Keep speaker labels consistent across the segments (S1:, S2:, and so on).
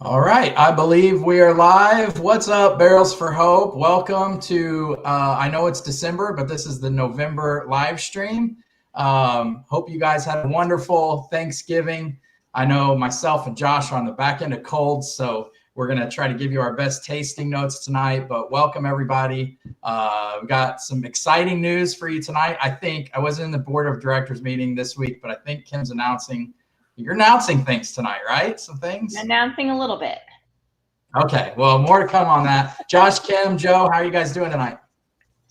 S1: All right, I believe we are live. What's up, Barrels for Hope? Welcome to, I know it's December, but this is the November live stream. Hope you guys had a wonderful Thanksgiving. I know myself and Josh are on the back end of colds, so we're going to try to give you our best tasting notes tonight, but welcome everybody. We've got some exciting news for you tonight. I wasn't in the board of directors meeting this week, but I think Kim's you're announcing things tonight, right? Some things?
S2: Announcing a little bit.
S1: Okay, well, more to come on that. Josh, Kim, Joe, how are you guys doing tonight?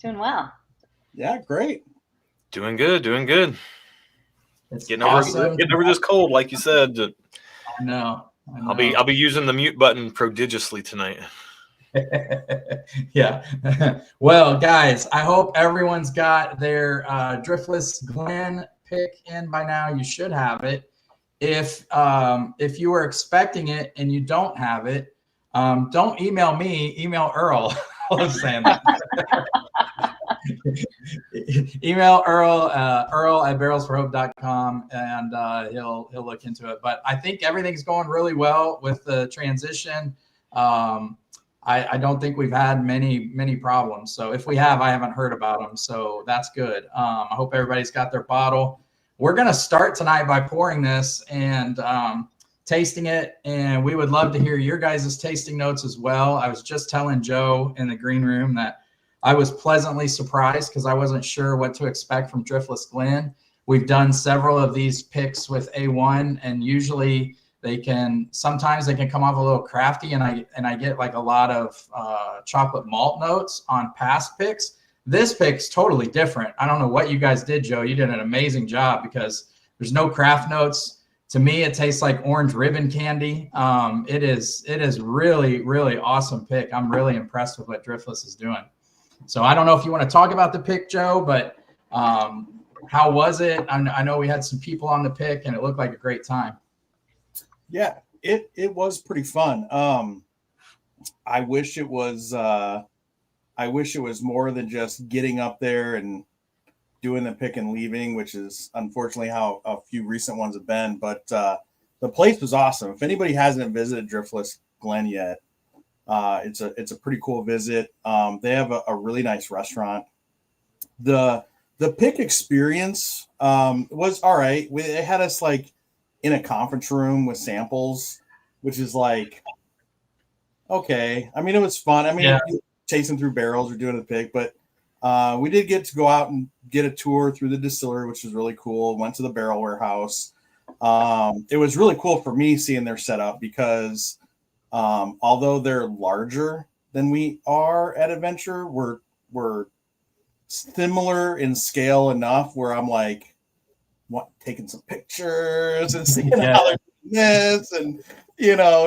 S2: Doing well.
S3: Yeah, great.
S4: Doing good.
S1: It's
S4: Getting
S1: awesome.
S4: over this cold, like you said.
S1: I know.
S4: I'll be using the mute button prodigiously tonight.
S1: Yeah. Well, guys, I hope everyone's got their Driftless Glen pick in by now. You should have it. If you were expecting it and you don't have it, don't email me. Email Earl. I'm saying that. Email Earl, Earl at barrelsforhope.com, and he'll look into it. But I think everything's going really well with the transition. I don't think we've had many problems. So if we have, I haven't heard about them. So that's good. I hope everybody's got their bottle. We're going to start tonight by pouring this and tasting it. And we would love to hear your guys' tasting notes as well. I was just telling Joe in the green room that I was pleasantly surprised because I wasn't sure what to expect from Driftless Glen. We've done several of these picks with A1, and usually sometimes they can come off a little crafty, and I get like a lot of chocolate malt notes on past picks. This pick's totally different. I don't know what you guys did, Joe. You did an amazing job because there's no craft notes. To me, it tastes like orange ribbon candy. It is really, really awesome pick. I'm really impressed with what Driftless is doing. So I don't know if you want to talk about the pick, Joe, but how was it? I know we had some people on the pick, and it looked like a great time.
S3: Yeah, it was pretty fun. I wish it was more than just getting up there and doing the pick and leaving, which is unfortunately how a few recent ones have been. But the place was awesome. If anybody hasn't visited Driftless Glen yet, it's a pretty cool visit. They have a really nice restaurant. The pick experience was all right. They had us like in a conference room with samples, which is like, okay. I mean, it was fun. I mean, yeah. Chasing through barrels or doing the pick, but we did get to go out and get a tour through the distillery, which was really cool. Went to the barrel warehouse. It was really cool for me seeing their setup because although they're larger than we are at Adventure, we're similar in scale enough where I'm like, taking some pictures and seeing how they're doing this, and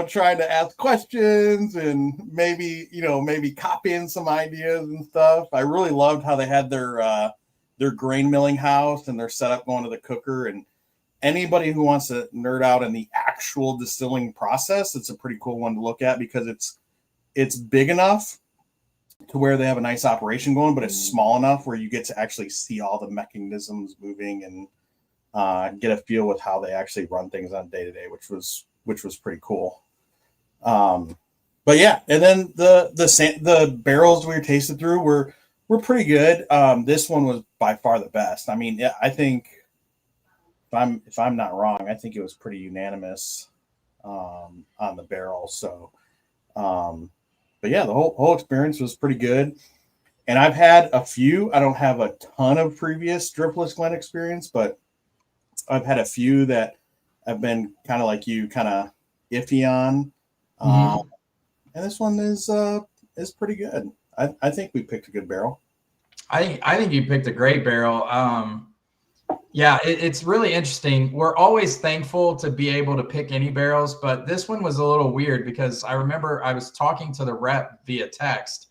S3: trying to ask questions and maybe copying some ideas and stuff. I really loved how they had their grain milling house and their setup going to the cooker. And anybody who wants to nerd out in the actual distilling process, it's a pretty cool one to look at because it's big enough to where they have a nice operation going, but it's small enough where you get to actually see all the mechanisms moving and get a feel with how they actually run things on day to day, which was pretty cool. But yeah, and then the barrels we were tasted through were pretty good. This one was by far the best. I mean, I think if I'm not wrong, I think it was pretty unanimous on the barrel. So, but yeah, the whole experience was pretty good. And I've had a few. I don't have a ton of previous Driftless Glen experience, but I've had a few that I've been kind of like you, kind of iffy on. And this one is pretty good. I think we picked a good barrel.
S1: I think you picked a great barrel. Yeah, it's really interesting. We're always thankful to be able to pick any barrels, but this one was a little weird because I remember I was talking to the rep via text,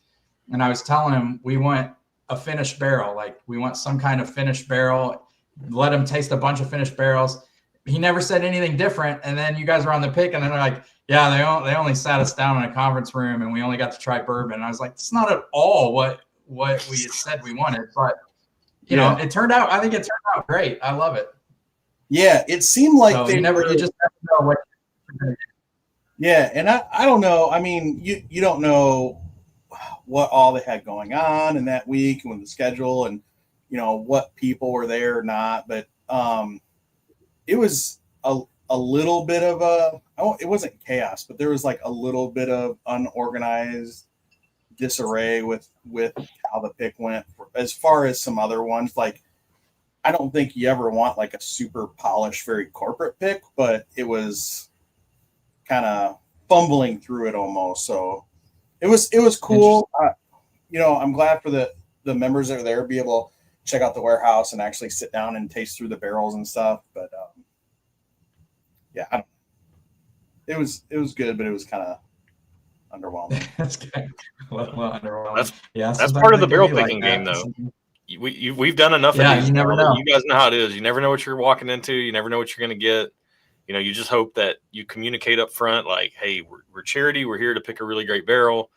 S1: and I was telling him we want a finished barrel. Like we want some kind of finished barrel. Let him taste a bunch of finished barrels. He never said anything different. And then you guys were on the pick, and then they're like, yeah, they only sat us down in a conference room, and we only got to try bourbon. And I was like, it's not at all what we had said we wanted. But, you know, I think it turned out great. I love it.
S3: Yeah, it seemed like
S1: so you just never know what.
S3: Yeah, and I don't know. I mean, you don't know what all they had going on in that week and with the schedule, and what people were there or not. But it was a little bit of it wasn't chaos, but there was like a little bit of unorganized disarray with how the pick went. As far as some other ones, like I don't think you ever want like a super polished, very corporate pick, but it was kind of fumbling through it almost. So it was cool. I'm glad for the members that are there be able to check out the warehouse and actually sit down and taste through the barrels and stuff. But it was good, but it was kind of underwhelming.
S1: That's good. Well, underwhelming.
S4: That's part of the barrel picking game, though. We've done enough of these.
S1: You never know.
S4: You guys know how it is. You never know what you're walking into. You never know what you're going to get. You just hope that you communicate up front, like, hey, we're charity. We're here to pick a really great barrel.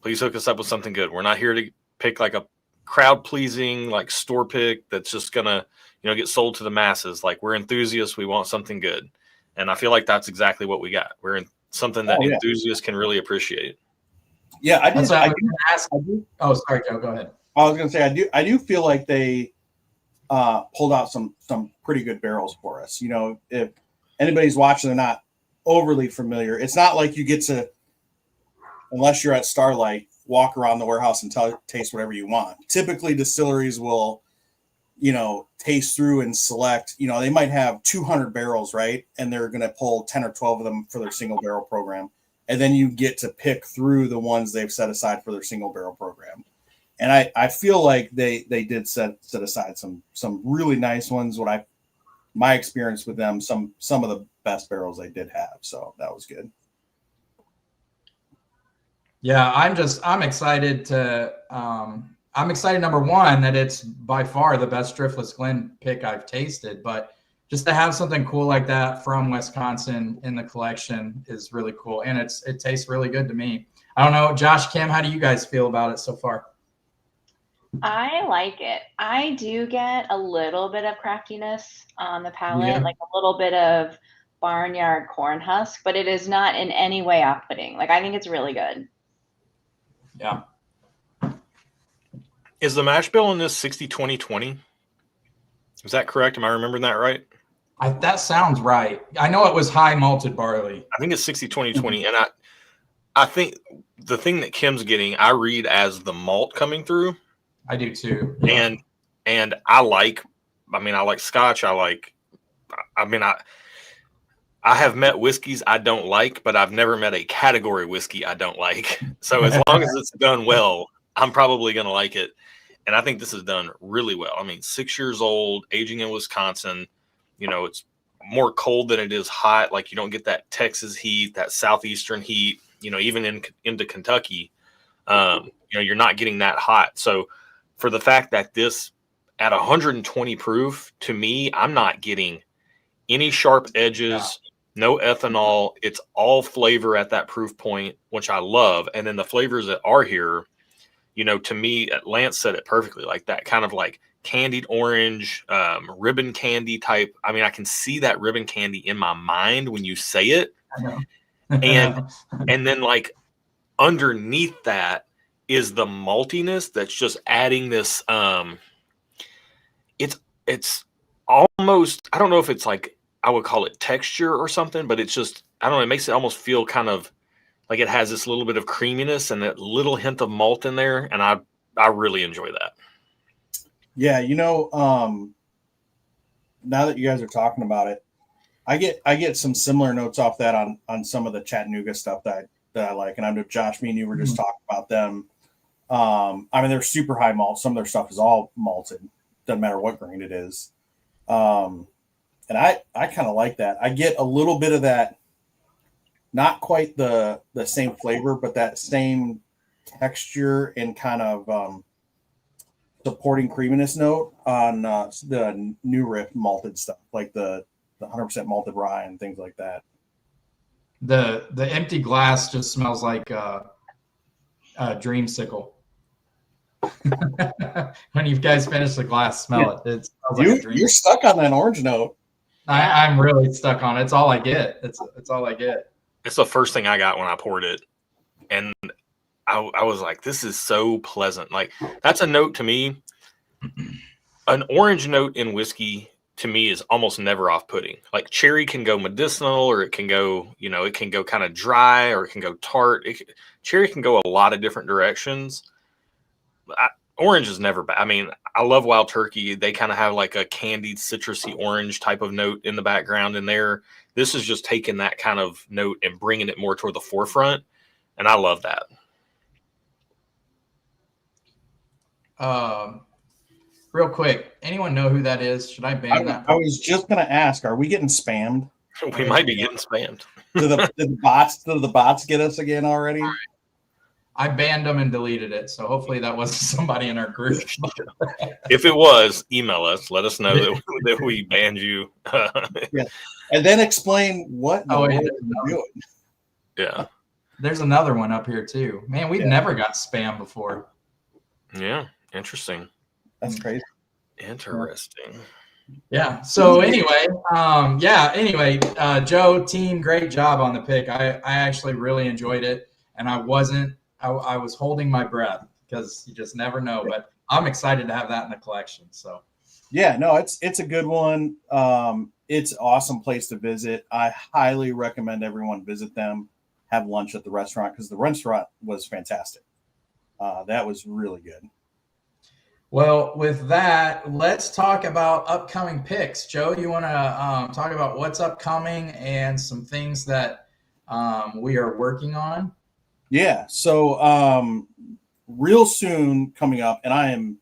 S4: Please hook us up with something good. We're not here to pick like a crowd pleasing, like store pick that's just going to, get sold to the masses. Like, we're enthusiasts. We want something good. And I feel like that's exactly what we got. We're in something that enthusiasts can really appreciate.
S3: Yeah.
S1: Oh, sorry, Joe, go ahead.
S3: I was going to say, I do feel like they pulled out some pretty good barrels for us. If anybody's watching, they're not overly familiar. It's not like you get to, unless you're at Starlight, walk around the warehouse and taste whatever you want. Typically, distilleries will, taste through and select. They might have 200 barrels, right? And they're going to pull 10 or 12 of them for their single barrel program. And then you get to pick through the ones they've set aside for their single barrel program. And I feel like they did set aside some really nice ones. My experience with them, some of the best barrels they did have. So that was good.
S1: Yeah, I'm excited to I'm excited, number one, that it's by far the best Driftless Glen pick I've tasted, but just to have something cool like that from Wisconsin in the collection is really cool. And it tastes really good to me. I don't know, Josh, Kim, how do you guys feel about it so far?
S2: I like it. I do get a little bit of craftiness on the palate, like a little bit of barnyard corn husk, but it is not in any way off-putting. Like, I think it's really good.
S1: Yeah.
S4: Is the mash bill in this 60-20-20? Is that correct? Am I remembering that right?
S1: That sounds right. I know it was high malted barley.
S4: I think it's 60-20-20. And I think the thing that Kim's getting, I read as the malt coming through.
S1: I do too.
S4: Yeah. And I like Scotch. I have met whiskeys I don't like, but I've never met a category whiskey I don't like. So as long as it's done well, I'm probably going to like it. And I think this is done really well. 6 years old, aging in Wisconsin, it's more cold than it is hot. Like, you don't get that Texas heat, that Southeastern heat, even into Kentucky, you're not getting that hot. So for the fact that this at 120 proof, to me, I'm not getting any sharp edges, no ethanol. It's all flavor at that proof point, which I love. And then the flavors that are here, to me, Lance said it perfectly, like that kind of like candied orange, ribbon candy type. I can see that ribbon candy in my mind when you say it.
S1: I know.
S4: and then like underneath that is the maltiness that's just adding this. It's almost, I don't know if it's like, I would call it texture or something, but it's just, I don't know, it makes it almost feel kind of like it has this little bit of creaminess and that little hint of malt in there. And I really enjoy that.
S3: Yeah. Now that you guys are talking about it, I get some similar notes off that on some of the Chattanooga stuff that I like. And I know Josh, me and you were just talking about them. They're super high malt. Some of their stuff is all malted. Doesn't matter what grain it is. And I kind of like that. I get a little bit of that, not quite the same flavor, but that same texture and kind of supporting creaminess note on the New Riff malted stuff, like the 100% malted rye and things like that.
S1: The empty glass just smells like a dreamsicle. When you guys finish the glass, smell it. It smells like a dream.
S3: You're stuck on that orange note.
S1: I'm really stuck on it. It's all I get. It's all I get.
S4: It's the first thing I got when I poured it. And I was like, this is so pleasant. Like, that's a note to me. An orange note in whiskey to me is almost never off-putting. Like, cherry can go medicinal, or it can go, it can go kind of dry, or it can go tart. Cherry can go a lot of different directions. Orange is never bad. I mean, I love Wild Turkey. They kind of have like a candied citrusy orange type of note in the background in there. This is just taking that kind of note and bringing it more toward the forefront. And I love that.
S1: Real quick, anyone know who that is? Should I ban that?
S3: I was just going to ask, are we getting spammed?
S4: We might be getting spammed.
S3: Did the bots get us again already?
S1: I banned them and deleted it, so hopefully that wasn't somebody in our group.
S4: If it was, email us. Let us know that we banned you.
S3: Yeah, and then explain what.
S4: Yeah,
S1: there's another one up here too. Man, we've never got spam before.
S4: Yeah, interesting.
S3: That's crazy.
S4: Interesting.
S1: Yeah. So anyway, Joe, team, great job on the pick. I actually really enjoyed it, and I was holding my breath because you just never know. But I'm excited to have that in the collection. So
S3: yeah, no, it's a good one. It's an awesome place to visit. I highly recommend everyone visit them, have lunch at the restaurant, because the restaurant was fantastic. That was really good.
S1: Well, with that, let's talk about upcoming picks. Joe, you want to talk about what's upcoming and some things that we are working on?
S3: Yeah. So real soon coming up, and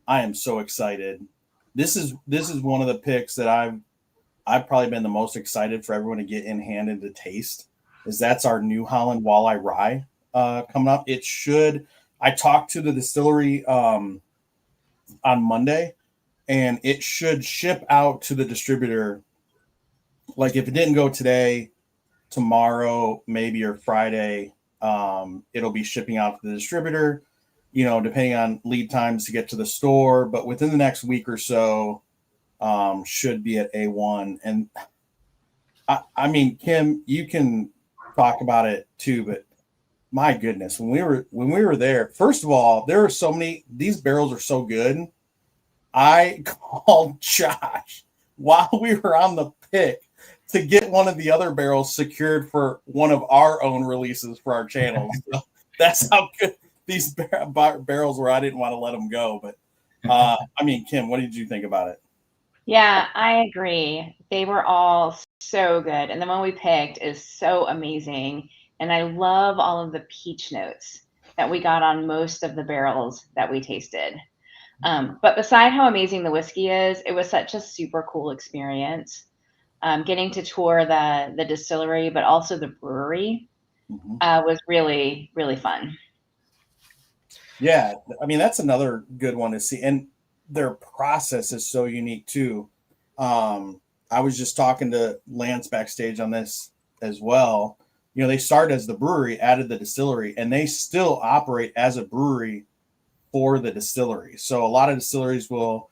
S3: I am so excited. This is one of the picks that I've probably been the most excited for everyone to get in hand and to taste. That's our New Holland Walleye Rye coming up. I talked to the distillery on Monday, and it should ship out to the distributor. Like, if it didn't go today, tomorrow, maybe, or Friday, it'll be shipping out to the distributor, depending on lead times to get to the store, but within the next week or so, should be at A1. And I mean, Kim, you can talk about it too, but my goodness, when we were there, first of all, there are so many, these barrels are so good. I called Josh while we were on the pick to get one of the other barrels secured for one of our own releases for our channels. That's how good these barrels were. I didn't want to let them go, but I mean, Kim, what did you think about it?
S2: Yeah, I agree. They were all so good. And the one we picked is so amazing. And I love all of the peach notes that we got on most of the barrels that we tasted. But beside how amazing the whiskey is, it was such a super cool experience. Getting to tour the distillery, but also the brewery was really, really fun.
S3: Yeah, I mean, that's another good one to see. And their process is so unique too. I was just talking to Lance backstage on this as well. They started as the brewery, added the distillery, and they still operate as a brewery for the distillery. So a lot of distilleries will,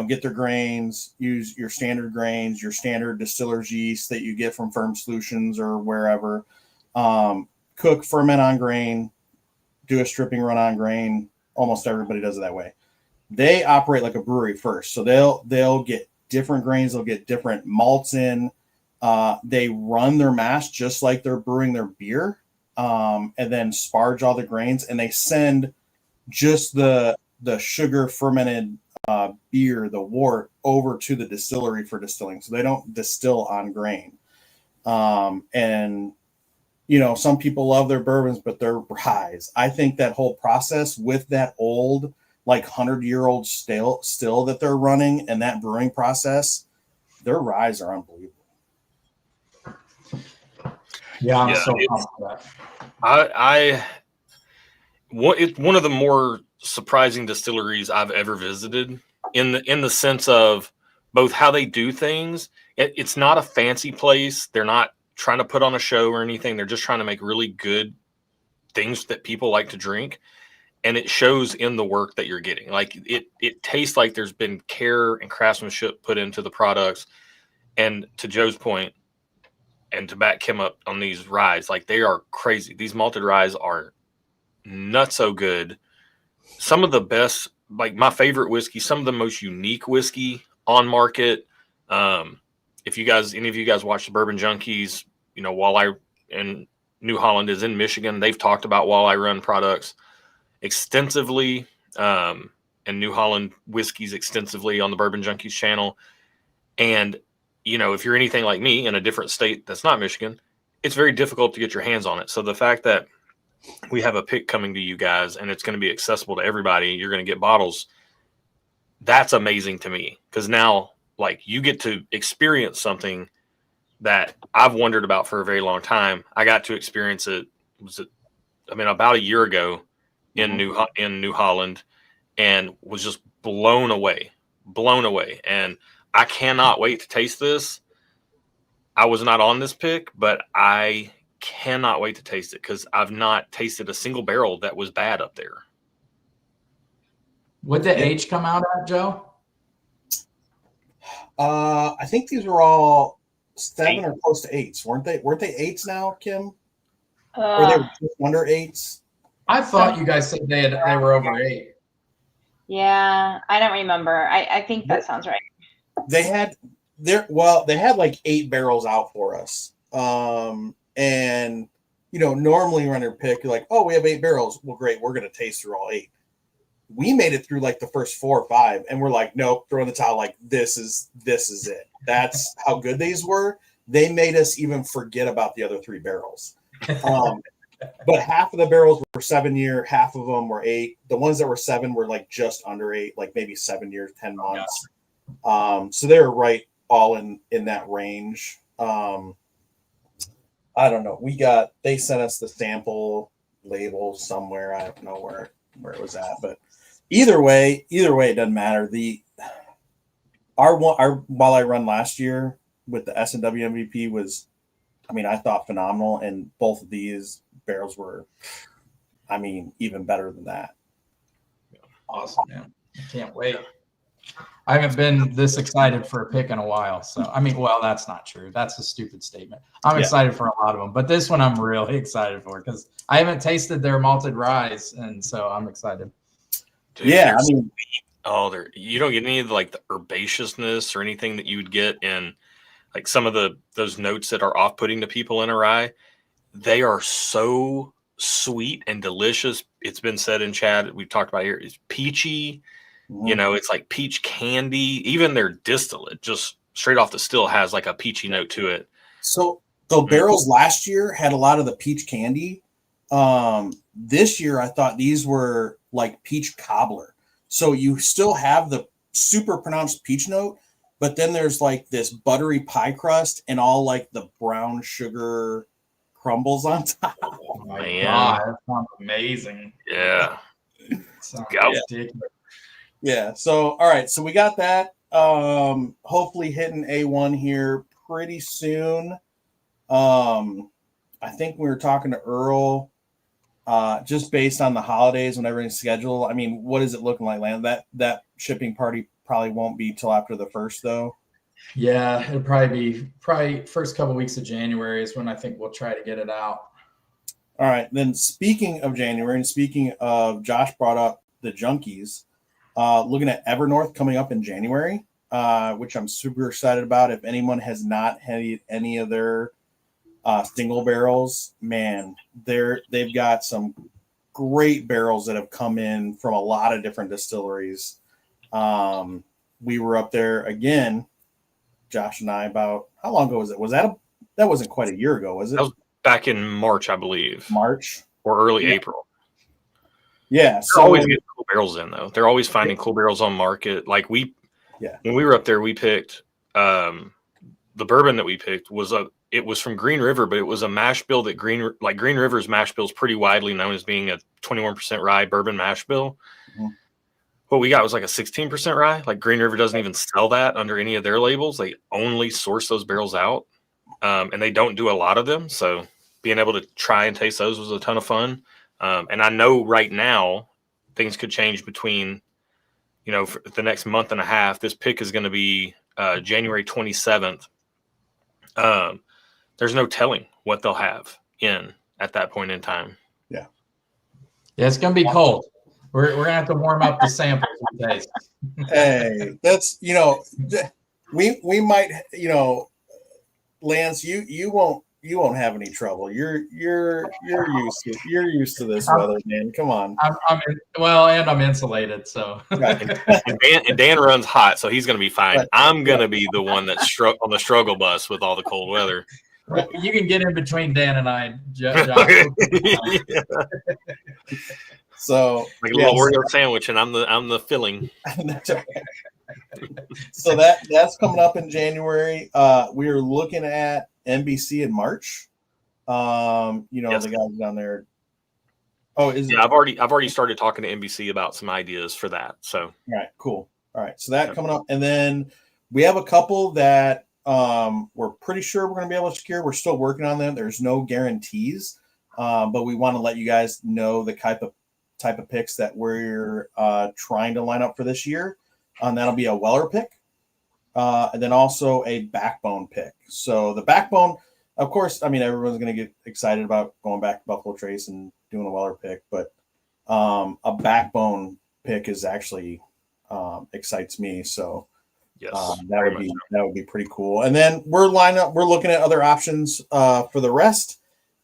S3: get their grains, use your standard grains, your standard distiller's yeast that you get from Firm Solutions or wherever, cook, ferment on grain, do a stripping run on grain. Almost everybody does it that way. They operate like a brewery first. So they'll get different grains. They'll get different malts in. They run their mash just like they're brewing their beer, and then sparge all the grains, and they send just the sugar fermented beer, the wort, over to the distillery for distilling. So they don't distill on grain. And some people love their bourbons, but their ryes, I think that whole process with that old, like 100-year-old still that they're running, and that brewing process, their ryes are unbelievable.
S1: Yeah, I'm so pumped for
S4: that. It's one of the more surprising distilleries I've ever visited in the sense of both how they do things. It's not a fancy place. They're not trying to put on a show or anything. They're just trying to make really good things that people like to drink. And it shows in the work that you're getting. Like it tastes like there's been care and craftsmanship put into the products. And to Joe's point, and to back Kim up on these ryes, like they are crazy. These malted ryes are not so good. Some of the best, like my favorite whiskey, some of the most unique whiskey on market. If you guys, any of you guys watch the Bourbon Junkies, you know, Walleye and New Holland is in Michigan. They've talked about Walleye Run products extensively, and New Holland whiskeys extensively on the Bourbon Junkies channel. And, you know, if you're anything like me in a different state that's not Michigan, it's very difficult to get your hands on it. So the fact that we have a pick coming to you guys and it's going to be accessible to everybody, you're going to get bottles, that's amazing to me, because now, like, you get to experience something that I've wondered about for a very long time. I got to experience it, about a year ago in New Holland, and was just blown away. And I cannot wait to taste this. I was not on this pick, but I cannot wait to taste it, because I've not tasted a single barrel that was bad up there.
S1: Would the age come out at, Joe?
S3: I think these were all 7 or close to 8s, weren't they? Weren't they 8s now, Kim? Or they were just under 8s?
S1: I thought you guys said they were over 8.
S2: Yeah, I don't remember. I think that sounds right.
S3: They had like 8 barrels out for us. And you know, normally when you're pick, you're like, oh, we have 8 barrels. Well, great, we're gonna taste through all 8. We made it through like the first 4 or 5, and we're like, nope, throw in the towel. Like, this is it. That's how good these were. They made us even forget about the other 3 barrels. But half of the barrels were 7-year, half of them were 8. The ones that were 7 were like just under 8, like maybe 7 years, 10 months. So they were right all in that range. I don't know. They sent us the sample label somewhere. I don't know where it was at, but either way, it doesn't matter. Our Walleye Run last year with the S&W MVP was, I thought phenomenal, and both of these barrels were, even better than that.
S1: Awesome, man. I can't wait. I haven't been this excited for a pick in a while. So, well, that's not true. That's a stupid statement. I'm excited for a lot of them, but this one I'm really excited for because I haven't tasted their malted ryes, and so I'm excited.
S4: Dude, yeah, you don't get any of the herbaceousness or anything that you would get in like some of those notes that are off-putting to people in a rye. They are so sweet and delicious. It's been said in chat, we've talked about here, it's peachy. You know, it's like peach candy. Even their distillate, just straight off the still, has like a peachy note to it.
S3: So the barrels last year had a lot of the peach candy. This year, I thought these were like peach cobbler. So you still have the super pronounced peach note, but then there's like this buttery pie crust and all like the brown sugar crumbles on top.
S1: Oh my God, that sounds amazing.
S4: Yeah.
S1: Sounds ridiculous.
S3: Yeah. So, all right. So we got that. Hopefully hitting A1 here pretty soon. I think we were talking to Earl, just based on the holidays when everything's scheduled. What is it looking like, Land? That shipping party probably won't be till after the 1st, though.
S1: Yeah, it'll probably be first couple weeks of January is when I think we'll try to get it out.
S3: All right. Then speaking of January and speaking of, Josh brought up the Junkies. Looking at Evernorth coming up in January, which I'm super excited about. If anyone has not had any of their single barrels, man, they've got some great barrels that have come in from a lot of different distilleries. We were up there again, Josh and I, about how long ago was it? That wasn't quite a year ago, was it?
S4: That was back in March, I believe.
S3: March
S4: or early April.
S3: Yeah,
S4: so they're always getting cool barrels in, though. They're always finding cool barrels on market. Like when we were up there, we picked the bourbon that we picked it was from Green River, but it was a mash bill that Green River's mash bill is pretty widely known as being a 21% rye bourbon mash bill. Mm-hmm. What we got was like a 16% rye. Like Green River doesn't even sell that under any of their labels. They only source those barrels out, and they don't do a lot of them. So being able to try and taste those was a ton of fun. And I know right now things could change between, for the next month and a half. This pick is going to be January 27th. there's no telling what they'll have in at that point in time.
S1: Yeah, it's gonna be cold. We're gonna have to warm up the samples and taste.
S3: Hey, that's we might Lance, you won't have any trouble. You're used to this weather, man. Come on.
S1: I'm insulated, so.
S4: And Dan runs hot, so he's going to be fine.
S3: Right.
S4: I'm going to be the one that's on the struggle bus with all the cold weather.
S1: You can get in between Dan and I, Josh.
S3: So
S4: like a little Oreo sandwich, and I'm the filling.
S3: So that's coming up in January. We are looking at NBC in March.
S4: Yes.
S3: The guys down there. Oh,
S4: I've already started talking to NBC about some ideas for that. So
S3: all right, cool. All right, so that coming up, and then we have a couple that we're pretty sure we're going to be able to secure. We're still working on them. There's no guarantees, but we want to let you guys know the type of picks that we're trying to line up for this year. That'll be a Weller pick, and then also a backbone pick. So the backbone, of course, I mean, everyone's going to get excited about going back to Buffalo Trace and doing a Weller pick, but a backbone pick is actually excites me. So
S4: yes,
S3: that would be pretty cool. And then we're looking at other options for the rest.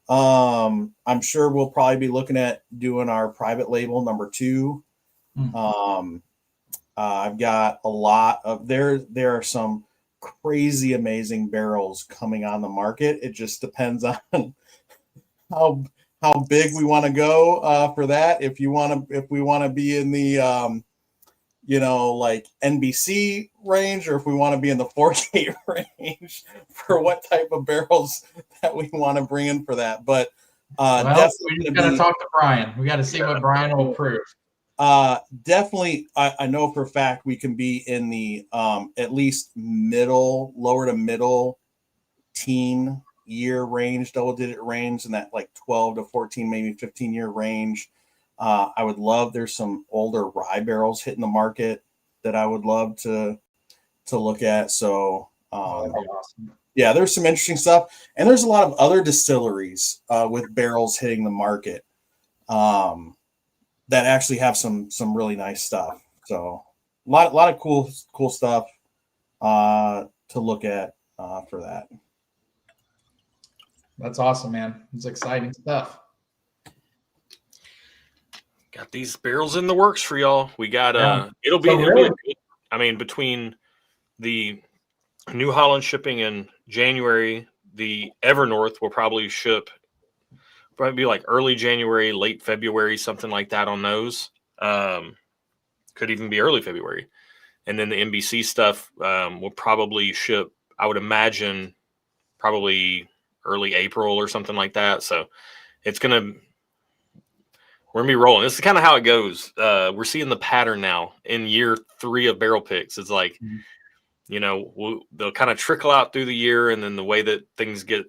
S3: I'm sure we'll probably be looking at doing our private label number 2. I've got a lot of there are some crazy amazing barrels coming on the market. It just depends on how big we want to go for that. If we want to be in the like NBC range, or if we want to be in the 4K range for what type of barrels that we want to bring in for that. But
S1: definitely we got to talk to Brian. We got to see what Brian will approve.
S3: Definitely, I know for a fact we can be in the at least lower to middle teen year range, double digit range, in that like 12 to 14, maybe 15 year range. I would love, there's some older rye barrels hitting the market that I would love to look at. So
S1: That'd be awesome.
S3: Yeah, there's some interesting stuff, and there's a lot of other distilleries with barrels hitting the market that actually have some really nice stuff. So a lot of cool stuff to look at for that.
S1: That's awesome, man. It's exciting stuff.
S4: Got these barrels in the works for y'all. We got it'll be I mean, between the New Holland shipping in January, the Evernorth will probably be like early January, late February, something like that on those. Could even be early February. And then the NBC stuff will probably ship, I would imagine, probably early April or something like that. So we're going to be rolling. This is kind of how it goes. We're seeing the pattern now in year 3 of barrel picks. It's like, they'll kind of trickle out through the year, and then the way that things get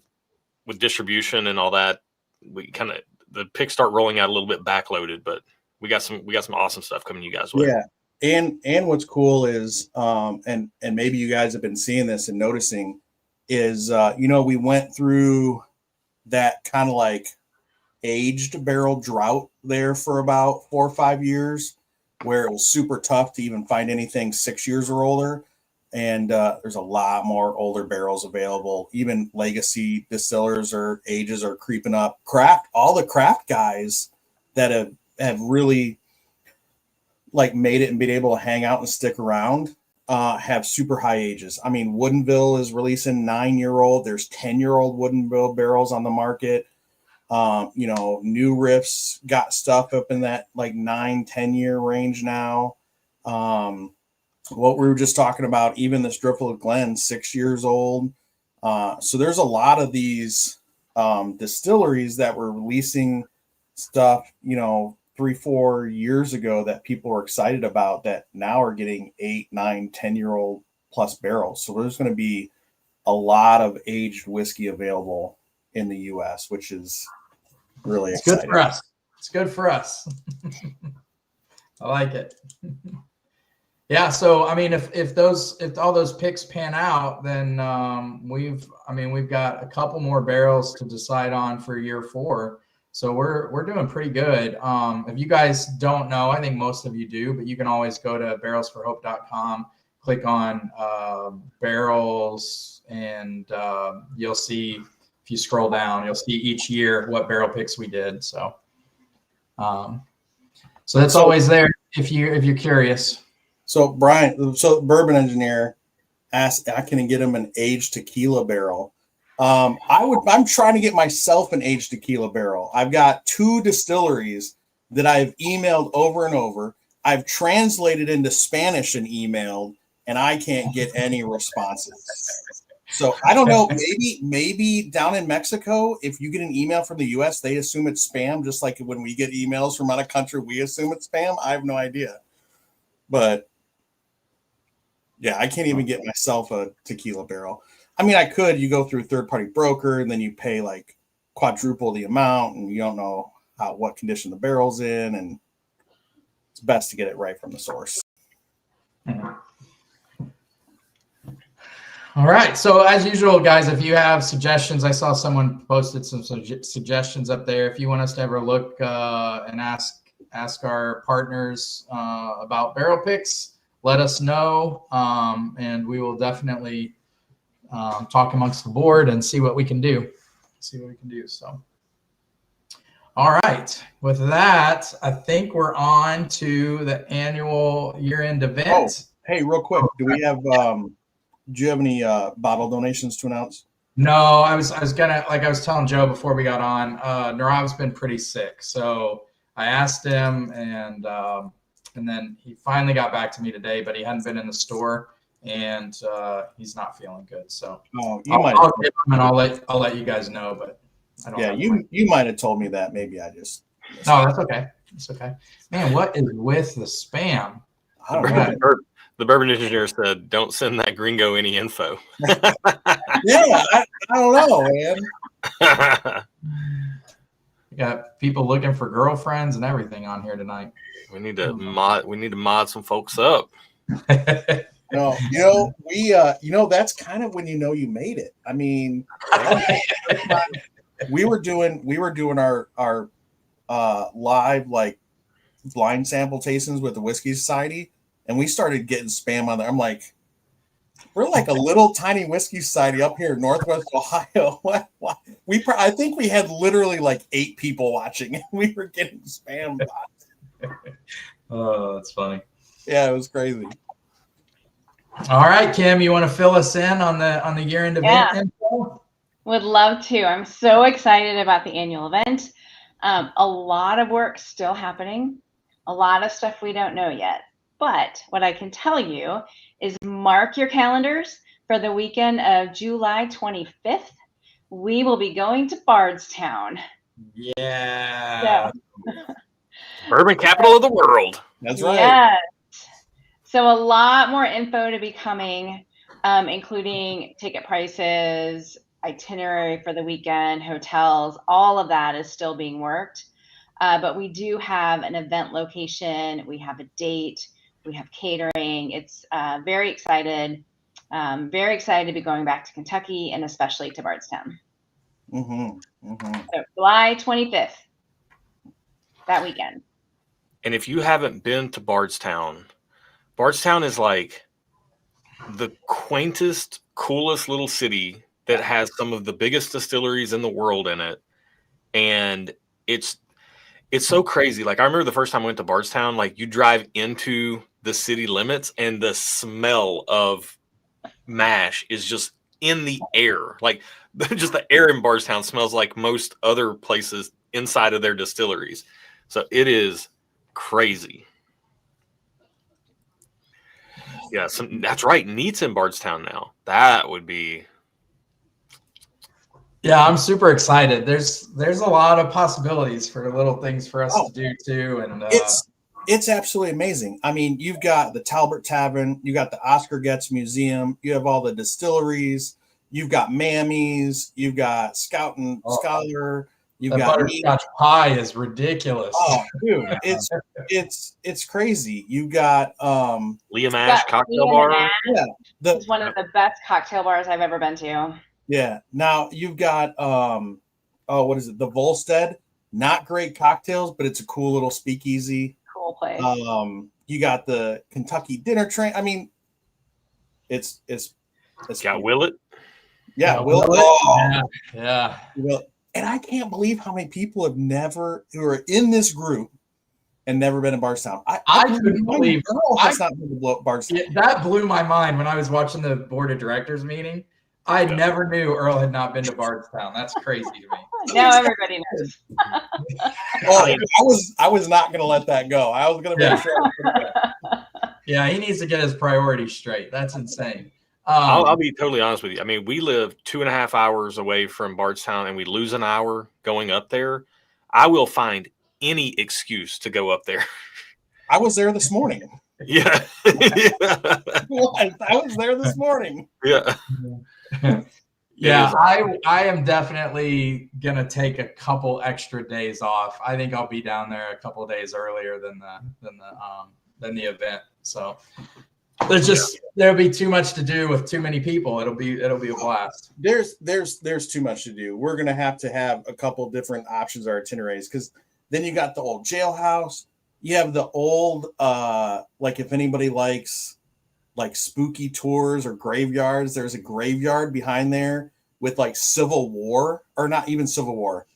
S4: with distribution and all that, the picks start rolling out a little bit backloaded, but we got some awesome stuff coming you guys with.
S3: Yeah. And what's cool is, and maybe you guys have been seeing this and noticing is, we went through that kind of like aged barrel drought there for about 4 or 5 years, where it was super tough to even find anything 6 years or older. And there's a lot more older barrels available. Even legacy distillers or ages are creeping up. All the craft guys that have really like made it and been able to hang out and stick around have super high ages. I mean, Woodinville is releasing 9-year-old. There's 10-year-old Woodinville barrels on the market. New Riffs got stuff up in that like 9-10 year range now. What we were just talking about, even this Driftwood Glen, 6 years old. So there's a lot of these distilleries that were releasing stuff, 3-4 years ago that people were excited about, that now are getting 8, 9, 10-year-old plus barrels. So there's going to be a lot of aged whiskey available in the U.S., which is really exciting.
S1: Good for us. It's good for us. I like it. Yeah, so I mean, if all those picks pan out, then we've got a couple more barrels to decide on for year 4. So we're doing pretty good. If you guys don't know, I think most of you do, but you can always go to barrelsforhope.com, click on barrels, and you'll see, if you scroll down, you'll see each year what barrel picks we did. So that's always there if you're curious.
S3: So Brian, Bourbon Engineer asked, I can get him an aged tequila barrel. I'm trying to get myself an aged tequila barrel. I've got 2 distilleries that I've emailed over and over. I've translated into Spanish and emailed, and I can't get any responses. So I don't know. Maybe down in Mexico, if you get an email from the U.S., they assume it's spam, just like when we get emails from out of country, we assume it's spam. I have no idea, but. Yeah, I can't even get myself a tequila barrel. I mean, I could. You go through a third-party broker, and then you pay like quadruple the amount, and you don't know what condition the barrel's in, and it's best to get it right from the source.
S1: All right. So as usual, guys, if you have suggestions, I saw someone posted some suggestions up there. If you want us to ever look and ask our partners about barrel picks, let us know, and we will definitely talk amongst the board and see what we can do. So, all right. With that, I think we're on to the annual year-end event.
S3: Oh, hey, real quick, do you have any bottle donations to announce?
S1: No, I was gonna, like I was telling Joe before we got on, Narav's been pretty sick, so I asked him, and then he finally got back to me today, but he hadn't been in the store, and he's not feeling good. So
S3: I'll
S1: give him, and I'll let you guys know. But I don't.
S3: Yeah, you might have told me that. Maybe I just.
S1: No, that's okay. It's okay. Man, what is with the spam?
S3: I don't know.
S4: The Bourbon Engineer said, "Don't send that gringo any info."
S3: Yeah, I don't know, man.
S1: We got people looking for girlfriends and everything on here tonight.
S4: We need to mod some folks up.
S3: No, that's kind of when you made it. I mean, we were doing our live like blind sample tastings with the Whiskey Society, and we started getting spam on there. I'm like, we're like a little tiny whiskey society up here in Northwest Ohio. I think we had literally like 8 people watching, and we were getting spammed.
S1: Oh, that's funny.
S3: Yeah, it was crazy.
S1: All right, Kim, you want to fill us in on the year-end event info?
S2: Would love to. I'm so excited about the annual event. A lot of work still happening. A lot of stuff we don't know yet. But what I can tell you is mark your calendars for the weekend of July 25th. We will be going to Bardstown.
S1: Yeah.
S4: Bourbon capital of the world.
S3: That's right.
S2: Yes. So a lot more info to be coming, including ticket prices, itinerary for the weekend, hotels, all of that is still being worked. But we do have an event location. We have a date. We have catering. It's very excited to be going back to Kentucky and especially to Bardstown. So July 25th, that weekend.
S4: And if you haven't been to Bardstown is like the quaintest, coolest little city that has some of the biggest distilleries in the world in it. And it's so crazy. Like I remember the first time I went to Bardstown, like you drive into the city limits and the smell of mash is just in the air. Like just the air in Bardstown smells like most other places inside of their distilleries. So it is crazy. Yeah, that's right. Neat's in Bardstown now. That would be.
S1: Yeah, I'm super excited. There's a lot of possibilities for little things for us to do too, and
S3: it's absolutely amazing. I mean, you've got the Talbot Tavern, you got the Oscar Getz Museum, you have all the distilleries, you've got Mammy's, you've got Scout and Scholar, You
S1: The
S3: got
S1: butterscotch pie is ridiculous.
S3: Oh, dude, it's crazy. You got
S4: Liam Ash Cocktail
S2: Liam
S4: Bar.
S2: Ash.
S3: yeah,
S2: It's one of the best cocktail bars I've ever been to.
S3: yeah. Now you've got what is it? The Volstead. Not great cocktails, but it's a cool little speakeasy.
S2: Cool place.
S3: You got the Kentucky Dinner Train. I mean, it's
S4: Got Willet.
S3: Yeah,
S1: Will.
S3: Oh,
S1: Yeah.
S3: Will. And I can't believe how many people who are in this group and never been to Bardstown.
S1: I couldn't believe
S3: Earl has not been to Bardstown.
S1: Yeah, that blew my mind when I was watching the board of directors meeting. I never knew Earl had not been to Bardstown. That's crazy to me.
S2: Now everybody knows.
S3: I was not going to let that go. I was going to make sure.
S1: Yeah, he needs to get his priorities straight. That's insane.
S4: I'll be totally honest with you. I mean, we live 2.5 hours away from Bardstown, and we lose an hour going up there. I will find any excuse to go up there.
S3: I was there this morning.
S4: Yeah.
S3: I was there this morning.
S4: Yeah.
S1: Yeah, I am definitely gonna take a couple extra days off. I think I'll be down there a couple days earlier than the event. So there'll be too much to do with too many people. It'll be a blast.
S3: There's too much to do. We're gonna have to have a couple different options or itineraries, because then you got the old jailhouse. You have the old like, if anybody likes like spooky tours or graveyards, there's a graveyard behind there with like Civil War, or not even Civil War,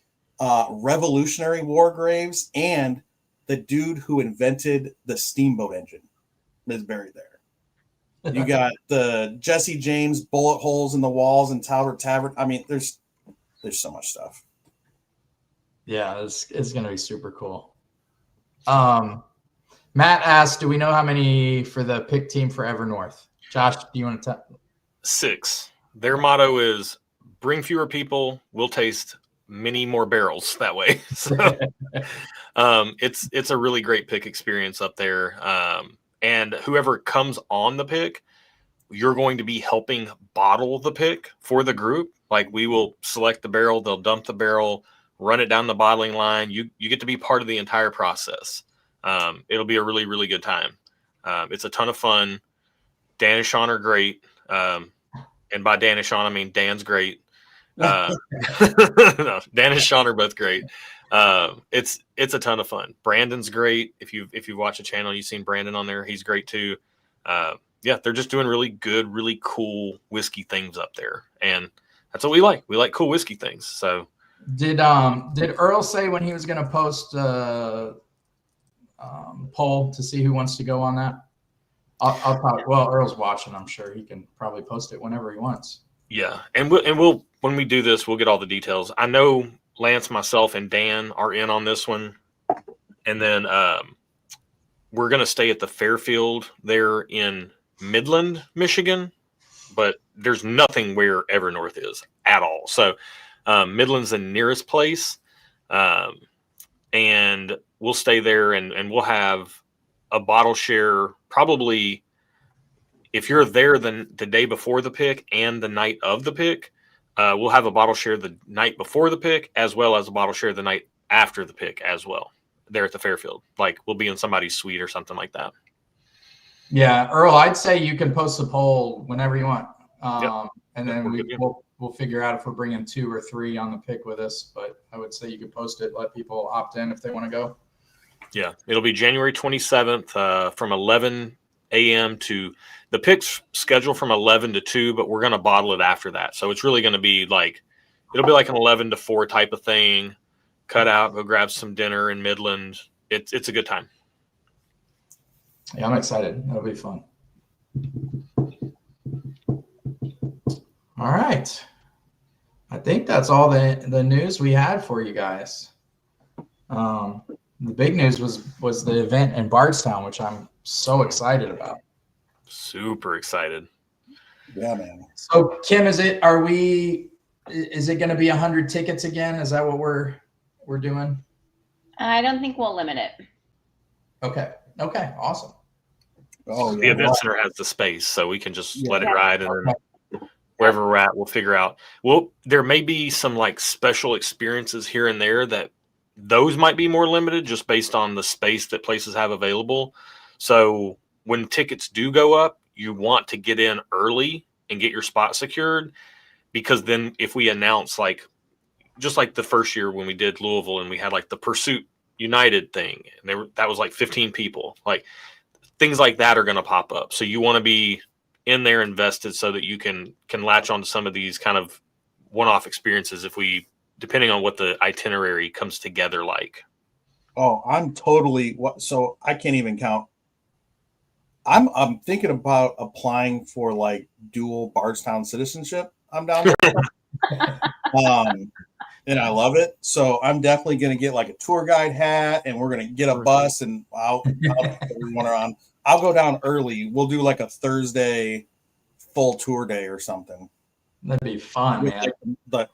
S3: Revolutionary War graves, and the dude who invented the steamboat engine is buried there. You got the Jesse James bullet holes in the walls in Talbot Tavern. I mean, there's so much stuff.
S1: Yeah, it's gonna be super cool. Matt asked, do we know how many for the pick team for Evernorth? Josh, do you want to tell?
S4: 6. Their motto is bring fewer people, we'll taste many more barrels that way. So it's a really great pick experience up there. And whoever comes on the pick, you're going to be helping bottle the pick for the group. Like, we will select the barrel, they'll dump the barrel, run it down the bottling line. You get to be part of the entire process. It'll be a really, really good time. It's a ton of fun. Dan and Sean are great. And by Dan and Sean, I mean Dan's great. No, Dan and Sean are both great. It's a ton of fun. Brandon's great. If you watch the channel, you've seen Brandon on there. He's great too. Yeah, they're just doing really good, really cool whiskey things up there, and that's what we like. We like cool whiskey things. So, did
S1: Earl say when he was going to post poll to see who wants to go on that? I'll talk. Well, Earl's watching. I'm sure he can probably post it whenever he wants.
S4: Yeah, and we'll when we do this, we'll get all the details. I know Lance, myself, and Dan are in on this one, and then we're gonna stay at the Fairfield there in Midland, Michigan, but there's nothing where Evernorth is at all. So Midland's the nearest place, and we'll stay there, and we'll have a bottle share probably. If you're there the day before the pick and the night of the pick, we'll have a bottle share the night before the pick, as well as a bottle share the night after the pick as well, there at the Fairfield. Like, we'll be in somebody's suite or something like that.
S1: Yeah, Earl, I'd say you can post the poll whenever you want.
S4: Yep.
S1: And then we'll figure out if we're bringing 2 or 3 on the pick with us. But I would say you could post it, let people opt in if they want to go.
S4: Yeah, it'll be January 27th from 11 a.m. to the pick's scheduled from 11 to 2, but we're going to bottle it after that. So it's really going to be like, it'll be like an 11 to 4 type of thing. Cut out, go grab some dinner in Midland. It's a good time.
S1: Yeah, I'm excited. That'll be fun. All right. I think that's all the news we had for you guys. The big news was the event in Bardstown, which I'm so excited about.
S4: Super excited.
S3: Yeah, man.
S1: So Kim, is it going to be 100 tickets again? Is that what we're doing?
S2: I don't think we'll limit it.
S1: Okay. Awesome.
S3: Oh,
S4: The event center has the space, so we can just let it ride. And wherever we're at, we'll figure out. Well, there may be some like special experiences here and there that those might be more limited just based on the space that places have available. So when tickets do go up, you want to get in early and get your spot secured, because then if we announce, like, just like the first year when we did Louisville and we had like the Pursuit United thing, and that was like 15 people, like things like that are going to pop up. So you want to be in there invested so that you can latch onto some of these kind of one-off experiences depending on what the itinerary comes together like.
S3: Oh, I'm totally so I can't even count. I'm thinking about applying for like dual Bardstown citizenship. I'm down there. And I love it. So I'm definitely going to get like a tour guide hat, and we're going to get a bus, and I'll everyone around. I'll go down early. We'll do like a Thursday full tour day or something.
S1: That'd be fun,
S3: With,
S1: man.
S3: like, but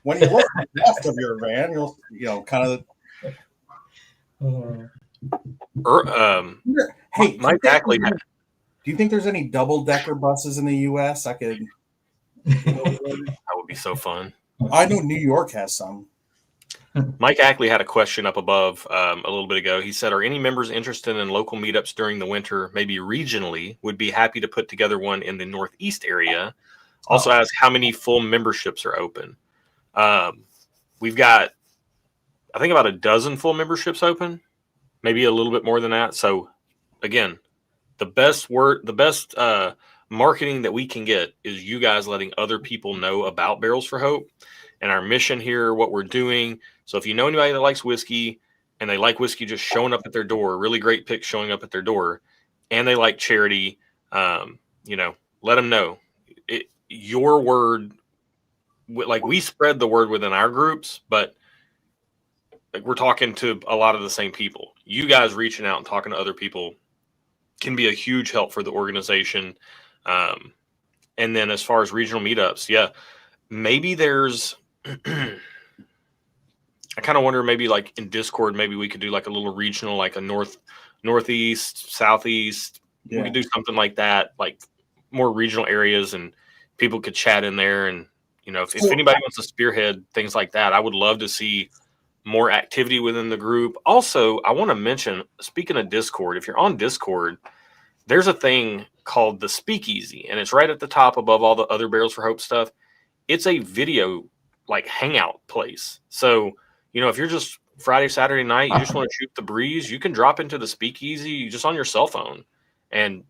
S3: when you look at the left of your van, you'll kind of. Hey,
S4: Mike Ackley.
S3: Do you think there's any double-decker buses in the U.S. I could?
S4: That would be so fun.
S3: I know New York has some.
S4: Mike Ackley had a question up above a little bit ago. He said, are any members interested in local meetups during the winter, maybe regionally? Would be happy to put together one in the Northeast area. Also ask how many full memberships are open. We've got, I think, about a dozen full memberships open, maybe a little bit more than that. So again, the best marketing that we can get is you guys letting other people know about Barrels for Hope and our mission here, what we're doing. So if you know anybody that likes whiskey and they like whiskey just showing up at their door, really great picks showing up at their door, and they like charity, let them know. Your word, like, we spread the word within our groups, but like, we're talking to a lot of the same people. You guys reaching out and talking to other people can be a huge help for the organization. And then as far as regional meetups, yeah, maybe there's, I kind of wonder, maybe like in Discord, maybe we could do like a little regional, like a northeast, southeast. Yeah. We could do something like that, like more regional areas, and people could chat in there. And, if anybody wants to spearhead things like that, I would love to see more activity within the group. Also, I want to mention, speaking of Discord, if you're on Discord, there's a thing called the Speakeasy, and it's right at the top above all the other Barrels for Hope stuff. It's a video like hangout place. So, if you're just Friday, Saturday night, you just want to shoot the breeze, you can drop into the Speakeasy just on your cell phone, and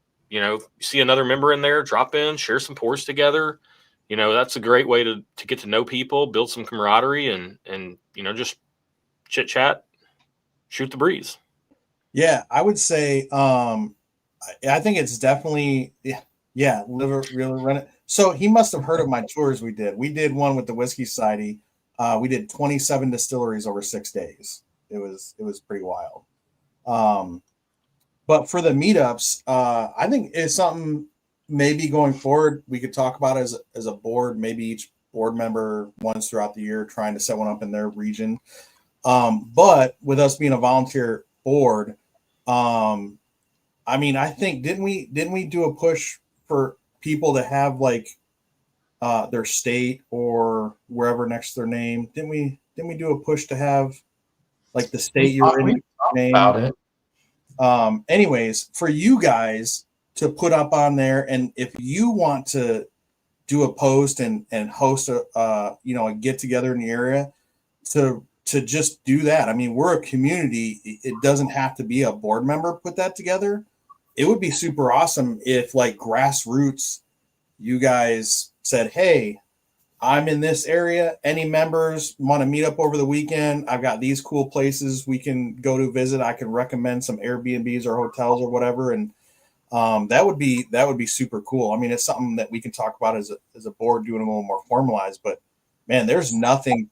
S4: see another member in there, drop in, share some pours together. That's a great way to get to know people, build some camaraderie, and just chit chat, shoot the breeze.
S3: Yeah, I would say I think it's definitely really run it. So he must have heard of my tours we did. We did one with the Whiskey Society. We did 27 distilleries over 6 days. It was pretty wild. But for the meetups, I think it's something maybe going forward we could talk about as a board, maybe each board member once throughout the year trying to set one up in their region. But with us being a volunteer board, I think didn't we do a push for people to have like their state or wherever next to their name? Didn't we do a push to have like the state you're in name?
S1: About it.
S3: Anyways, for you guys to put up on there, and if you want to do a post and host a get together in the area to just do that. I mean, we're a community. It doesn't have to be a board member put that together. It would be super awesome if, like, grassroots, you guys said, hey, I'm in this area. Any members want to meet up over the weekend? I've got these cool places we can go to visit. I can recommend some Airbnbs or hotels or whatever. And that would be super cool. I mean, it's something that we can talk about as a board doing a little more formalized, but man, there's nothing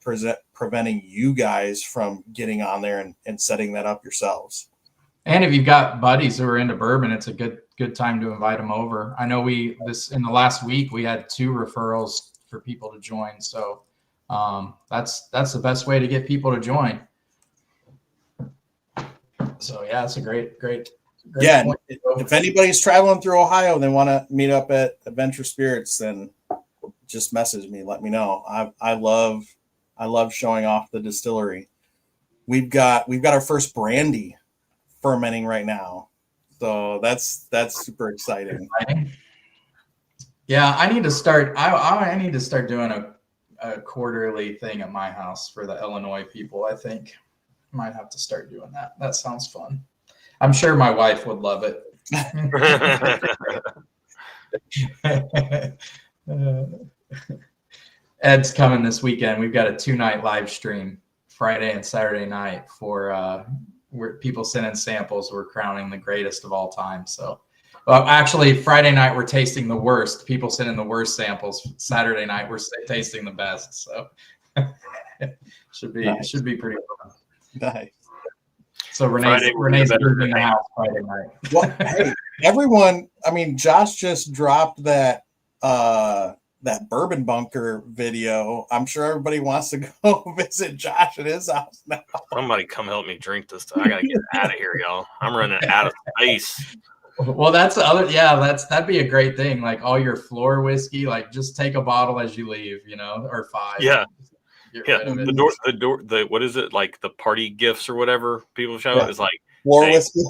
S3: preventing you guys from getting on there and setting that up yourselves.
S1: And if you've got buddies who are into bourbon, it's a good time to invite them over. I know in the last week we had 2 referrals for people to join. So that's the best way to get people to join. So yeah, it's a great
S3: yeah. If anybody's traveling through Ohio, they want to meet up at Adventure Spirits, then just message me. Let me know. I love showing off the distillery. We've got our first brandy fermenting right now, so that's super exciting.
S1: Yeah, I need to start. I need to start doing a quarterly thing at my house for the Illinois people. I think might have to start doing that. That sounds fun. I'm sure my wife would love it. Ed's coming this weekend. We've got a 2-night live stream, Friday and Saturday night, for where people send in samples. We're crowning the greatest of all time. So, actually, Friday night we're tasting the worst. People send in the worst samples. Saturday night we're tasting the best. So, should be pretty fun.
S3: Nice.
S1: So Renee's in the house Friday night.
S3: Well, hey, everyone. I mean, Josh just dropped that bourbon bunker video. I'm sure everybody wants to go visit Josh at his house now.
S4: Somebody come help me drink this stuff. I gotta get out of here, y'all. I'm running out of space.
S1: Well, that's the other. Yeah, that'd be a great thing. Like all your floor whiskey, like just take a bottle as you leave, or 5.
S4: Yeah. The what is it, like the party gifts or whatever people show? It's like
S3: floor whiskey.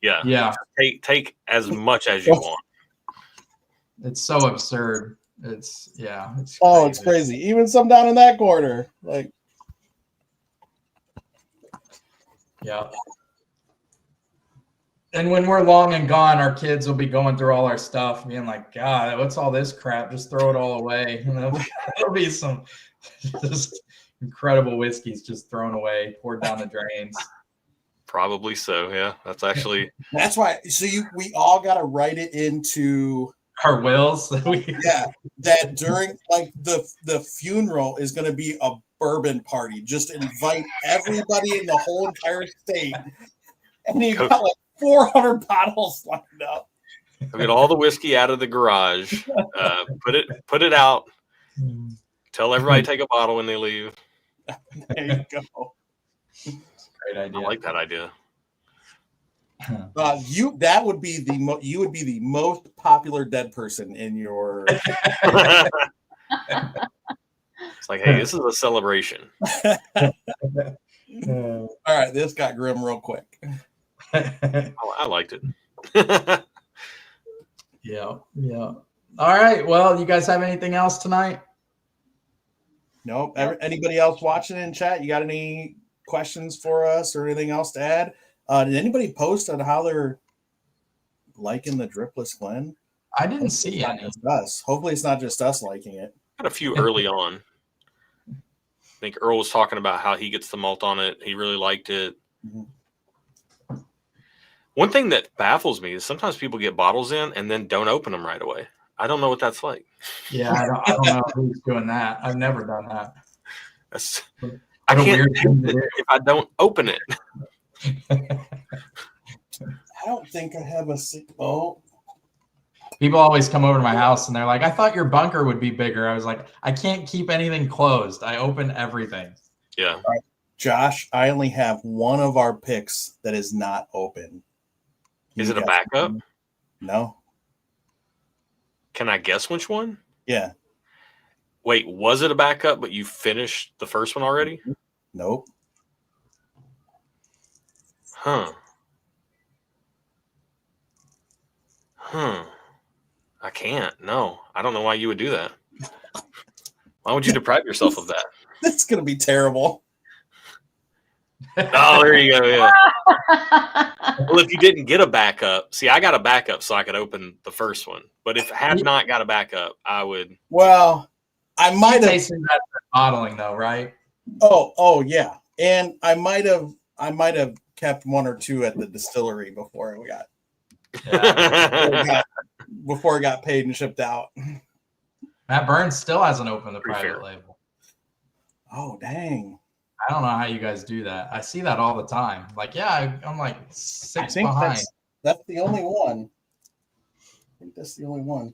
S1: Yeah.
S4: Take as much as you want.
S1: It's so absurd. It's crazy.
S3: It's crazy. Even some down in that corner, like.
S1: Yeah. And when we're long and gone, our kids will be going through all our stuff, being like, "God, what's all this crap? Just throw it all away." There'll be some just incredible whiskeys just thrown away, poured down the drains.
S4: Probably so. Yeah, that's
S3: why. So we all got to write it into
S1: our wills.
S3: That during like the funeral is going to be a bourbon party. Just invite everybody in the whole entire state, and you got like 400 bottles lined up.
S4: I'll get all the whiskey out of the garage. Put it out. Tell everybody to take a bottle when they leave.
S3: There you go.
S1: Great idea.
S4: I like that idea.
S3: That would be you would be the most popular dead person in your.
S4: It's like, hey, this is a celebration.
S3: All right, this got grim real quick.
S4: I liked it.
S1: Yeah. All right. Well, you guys have anything else tonight?
S3: Nope. Anybody else watching in chat? You got any questions for us or anything else to add? Did anybody post on how they're liking the Driftless Glen?
S1: I didn't see any.
S3: Us. Hopefully, it's not just us liking it.
S4: Got a few early on. I think Earl was talking about how he gets the malt on it. He really liked it. Mm-hmm. One thing that baffles me is sometimes people get bottles in and then don't open them right away. I don't know what that's like.
S1: Yeah, I don't know who's doing that. I've never done that.
S4: I can't if I don't open it.
S3: I don't think I have a oh.
S1: People always come over to my house and they're like, "I thought your bunker would be bigger." I was like, "I can't keep anything closed. I open everything."
S4: Yeah.
S3: Right. Josh, I only have one of our picks that is not open.
S4: Is it a backup?
S3: No.
S4: Can I guess which one?
S3: Yeah.
S4: Wait, was it a backup, but you finished the first one already?
S3: Nope.
S4: Huh. I can't. No, I don't know why you would do that. Why would you deprive yourself of that?
S3: That's going to be terrible.
S4: Oh, there you go. Yeah. Well, if you didn't get a backup, see, I got a backup so I could open the first one. But if I had not got a backup, I would.
S3: Well, I might have
S1: tasted that bottling though, right?
S3: Oh yeah, and I might have kept one or two at the distillery before we got. Before it got paid and shipped out.
S1: Matt Burns still hasn't opened the private label.
S3: Oh dang!
S1: I don't know how you guys do that. I see that all the time. Like, yeah, I'm like 6 behind.
S3: That's the only one. I think that's the only one.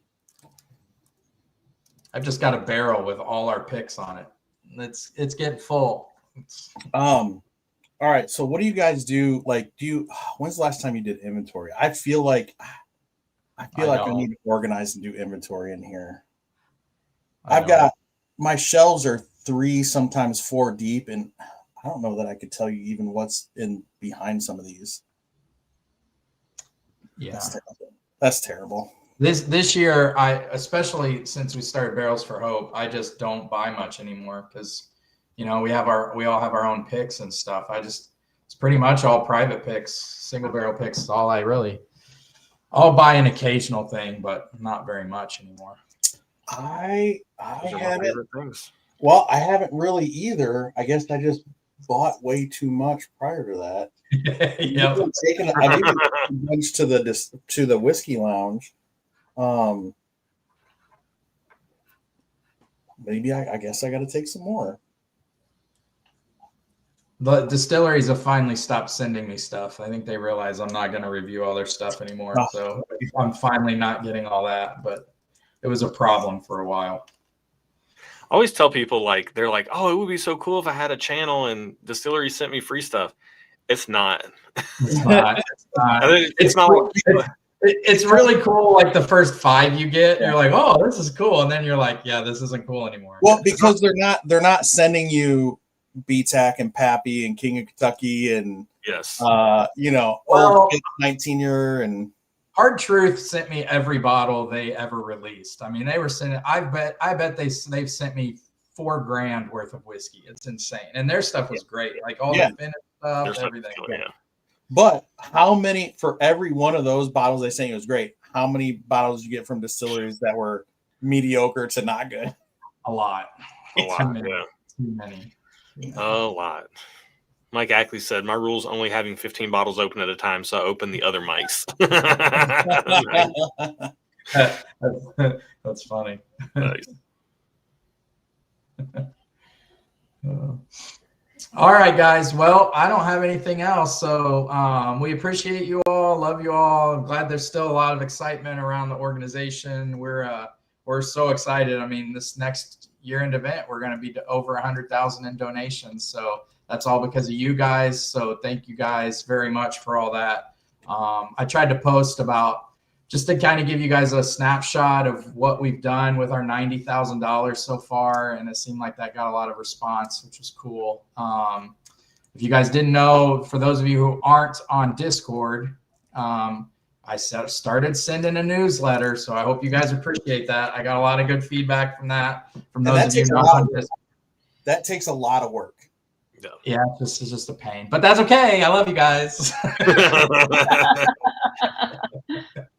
S1: I've just got a barrel with all our picks on it. It's getting full.
S3: All right. So what do you guys do? Like, when's the last time you did inventory? I feel like I need to organize and do inventory in here. I've got my shelves are 3, sometimes 4 deep, and I don't know that I could tell you even what's in behind some of these.
S1: Yeah,
S3: that's terrible.
S1: This year, especially since we started Barrels for Hope, I just don't buy much anymore because, we all have our own picks and stuff. It's pretty much all private picks, single barrel picks. Is all I'll buy an occasional thing, but not very much anymore.
S3: I
S4: Those are my favorite things.
S3: Well, I haven't really either. I guess I just bought way too much prior to that.
S1: Yep.
S3: I've even lunch to the whiskey lounge. Maybe I guess I got to take some more.
S1: The distilleries have finally stopped sending me stuff. I think they realize I'm not going to review all their stuff anymore.
S3: Oh.
S1: So I'm finally not getting all that, but it was a problem for a while.
S4: I always tell people they're like, oh, it would be so cool if I had a channel and distillery sent me free stuff. It's not.
S1: It's not.
S4: It's not.
S1: It's really cool. Like the first 5 you get, you're like, oh, this is cool. And then you're like, yeah, this isn't cool anymore.
S3: Well, because they're not sending you BTAC and Pappy and King of Kentucky and
S4: yes,
S3: old 19-year and
S1: Hard Truth sent me every bottle they ever released. I mean, they were sending. I bet they've sent me $4,000 worth of whiskey. It's insane, and their stuff was great. Like all the finished stuff, everything.
S3: But how many for every one of those bottles they sent you was great? How many bottles did you get from distilleries that were mediocre to not good?
S1: A lot.
S4: Too
S1: many.
S4: A lot. Mike Ackley said, my rule's only having 15 bottles open at a time, so I open the other mics.
S1: That's funny.
S4: Nice.
S1: All right, guys. Well, I don't have anything else. So we appreciate you all. Love you all. I'm glad there's still a lot of excitement around the organization. We're so excited. I mean, this next year-end event, we're going to be over 100,000 in donations. So that's all because of you guys. So thank you guys very much for all that. I tried to post about just to kind of give you guys a snapshot of what we've done with our $90,000 so far. And it seemed like that got a lot of response, which was cool. If you guys didn't know, for those of you who aren't on Discord, I started sending a newsletter. So I hope you guys appreciate that. I got a lot of good feedback from that. From those of you not on Discord.
S3: That takes a lot of work.
S1: Yeah, it's just a pain, but that's okay. I love you guys.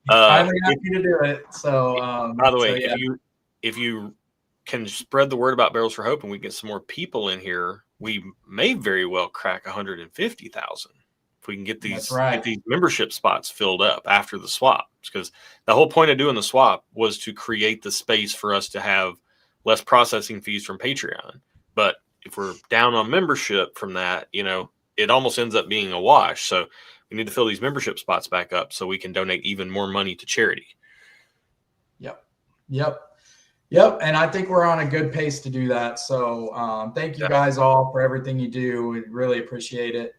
S1: I'm happy to do it. So,
S4: by the way, if you can spread the word about Barrels for Hope and we get some more people in here, we may very well crack 150,000 if we can get these membership spots filled up after the swap. Because the whole point of doing the swap was to create the space for us to have less processing fees from Patreon. But if we're down on membership from that, it almost ends up being a wash. So we need to fill these membership spots back up so we can donate even more money to charity.
S1: Yep. And I think we're on a good pace to do that. So thank you guys all for everything you do. We really appreciate it.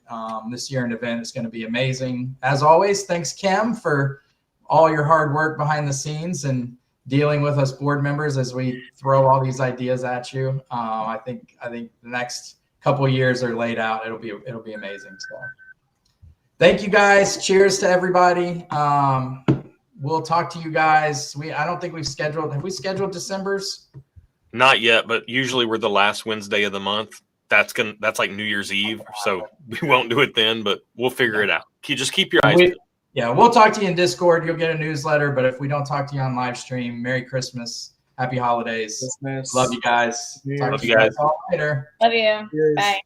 S1: This year-end event is going to be amazing. As always, thanks, Kim, for all your hard work behind the scenes and dealing with us board members as we throw all these ideas at you. I think the next couple of years are laid out. It'll be amazing. So thank you guys. Cheers to everybody. We'll talk to you guys. I don't think have we scheduled December's?
S4: Not yet, but usually we're the last Wednesday of the month. That's like New Year's Eve. So we won't do it then, but we'll figure it out. Just keep your eyes peeled.
S1: Yeah, we'll talk to you in Discord. You'll get a newsletter. But if we don't talk to you on live stream, Merry Christmas. Happy holidays.
S3: Christmas.
S1: Love you guys.
S4: Love you guys.
S1: Later.
S2: Love you.
S3: Cheers.
S2: Bye.